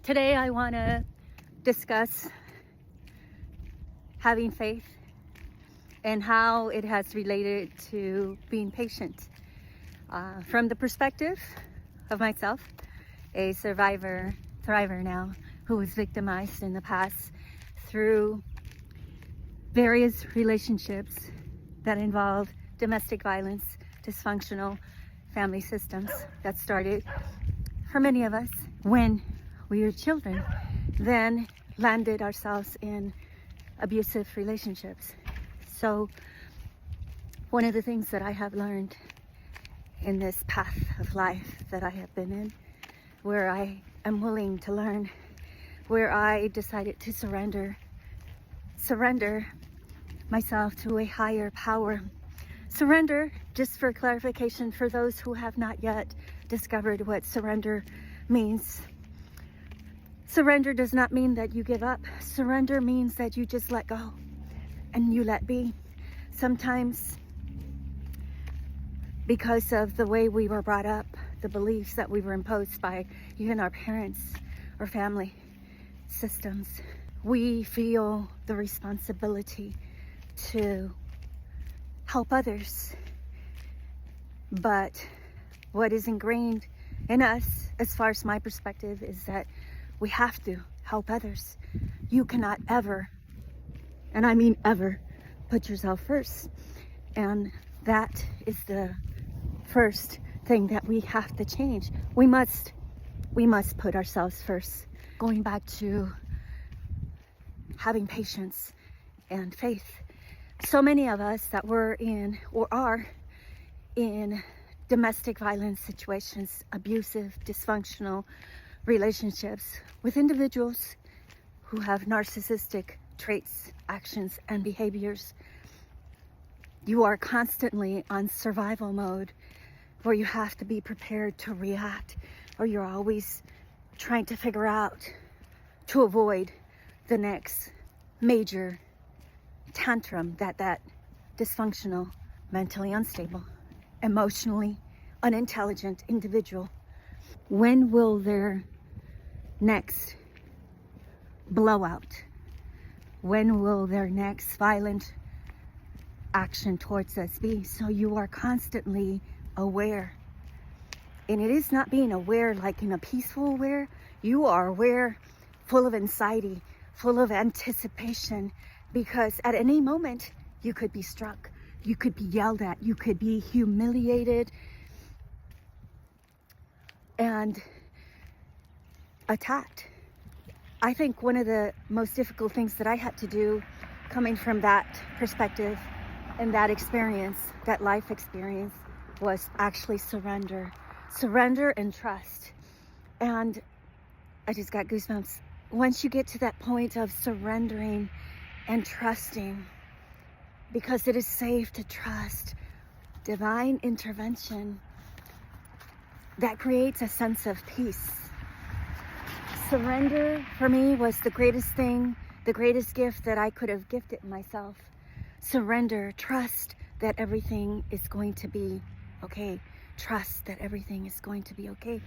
Today I want to discuss having faith and how it has related to being patient. From the perspective of myself, a survivor, thriver now, who was victimized in the past through various relationships that involved domestic violence, dysfunctional family systems that started for many of us when we were children, then landed ourselves in abusive relationships. So one of the things that I have learned in this path of life that I have been in, where I am willing to learn, where I decided to surrender myself to a higher power. Surrender, just for clarification for those who have not yet discovered what surrender means. Surrender does not mean that you give up. Surrender means that you just let go and you let be. Sometimes, because of the way we were brought up, the beliefs that we were imposed by even our parents or family systems, we feel the responsibility to help others. But what is ingrained in us, as far as my perspective, is that we have to help others. You cannot ever, and I mean ever, put yourself first. And that is the first thing that we have to change. We must put ourselves first. Going back to having patience and faith. So many of us that were in or are in domestic violence situations, abusive, dysfunctional relationships with individuals who have narcissistic traits, actions, and behaviors. You are constantly on survival mode, where you have to be prepared to react, or you're always trying to figure out to avoid the next major tantrum that dysfunctional, mentally unstable, emotionally unintelligent individual. When will their next blowout? When will their next violent action towards us be? So you are constantly aware. And it is not being aware like in a peaceful aware. You are aware, full of anxiety, full of anticipation, because at any moment you could be struck, you could be yelled at, you could be humiliated and attacked. I think one of the most difficult things that I had to do, coming from that perspective and that experience, that life experience, was actually surrender and trust. And I just got goosebumps. Once you get to that point of surrendering and trusting, because it is safe to trust divine intervention, that creates a sense of peace. Surrender for me was the greatest thing, the greatest gift that I could have gifted myself. Surrender, trust that everything is going to be okay. Trust that everything is going to be okay,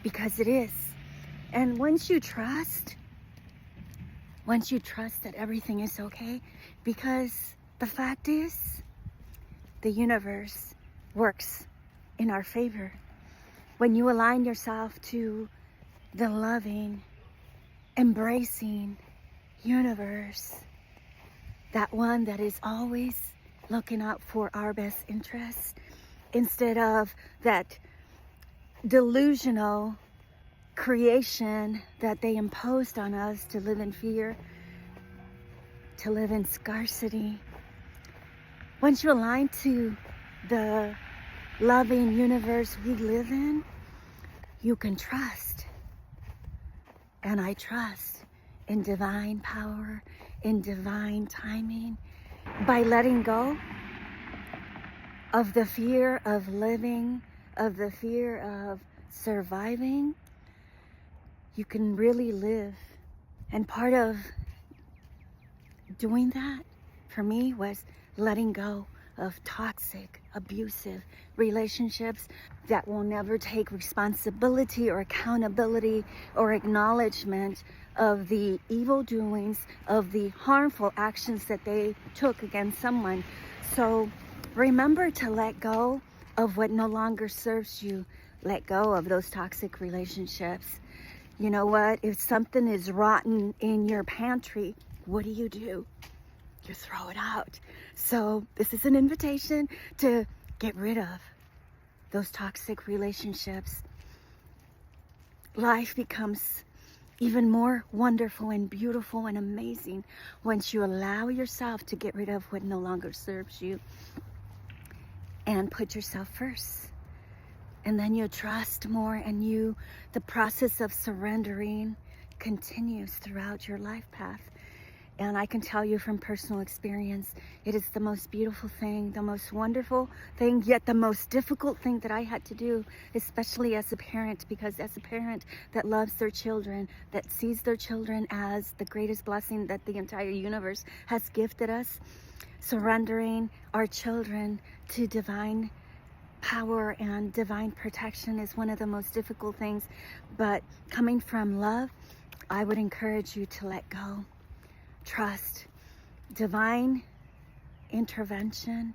because it is. And once you trust that everything is okay, because the fact is, the universe works in our favor. When you align yourself to the loving, embracing universe, that one that is always looking out for our best interests, instead of that delusional creation that they imposed on us to live in fear, to live in scarcity. Once you align to the loving universe we live in, you can trust. And I trust in divine power, in divine timing, by letting go of the fear of living, of the fear of surviving. You can really live. And part of doing that for me was letting go of toxic, abusive relationships that will never take responsibility or accountability or acknowledgement of the evil doings, of the harmful actions that they took against someone. So remember to let go of what no longer serves you. Let go of those toxic relationships. You know what? If something is rotten in your pantry, what do? You throw it out. So this is an invitation to get rid of those toxic relationships. Life becomes even more wonderful and beautiful and amazing once you allow yourself to get rid of what no longer serves you and put yourself first. And then you trust more, and the process of surrendering continues throughout your life path. And I can tell you from personal experience, it is the most beautiful thing, the most wonderful thing, yet the most difficult thing that I had to do, especially as a parent, because as a parent that loves their children, that sees their children as the greatest blessing that the entire universe has gifted us, surrendering our children to divine power and divine protection is one of the most difficult things. But coming from love, I would encourage you to let go. Trust divine intervention.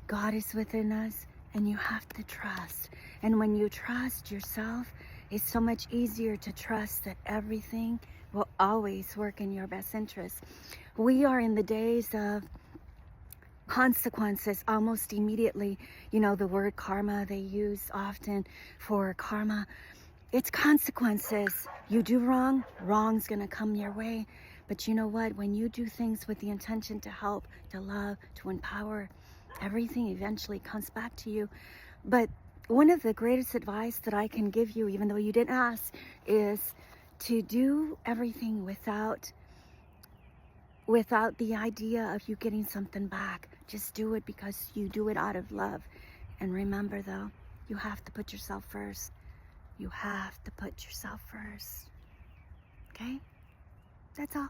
God is within us, and you have to trust. And when you trust yourself, it's so much easier to trust that everything will always work in your best interest. We are in the days of consequences almost immediately. You know, the word karma they use often for karma. It's consequences. You do wrong, wrong's gonna come your way. But you know what? When you do things with the intention to help, to love, to empower, everything eventually comes back to you. But one of the greatest advice that I can give you, even though you didn't ask, is to do everything without the idea of you getting something back. Just do it because you do it out of love. And remember though, you have to put yourself first. You have to put yourself first. Okay? That's all.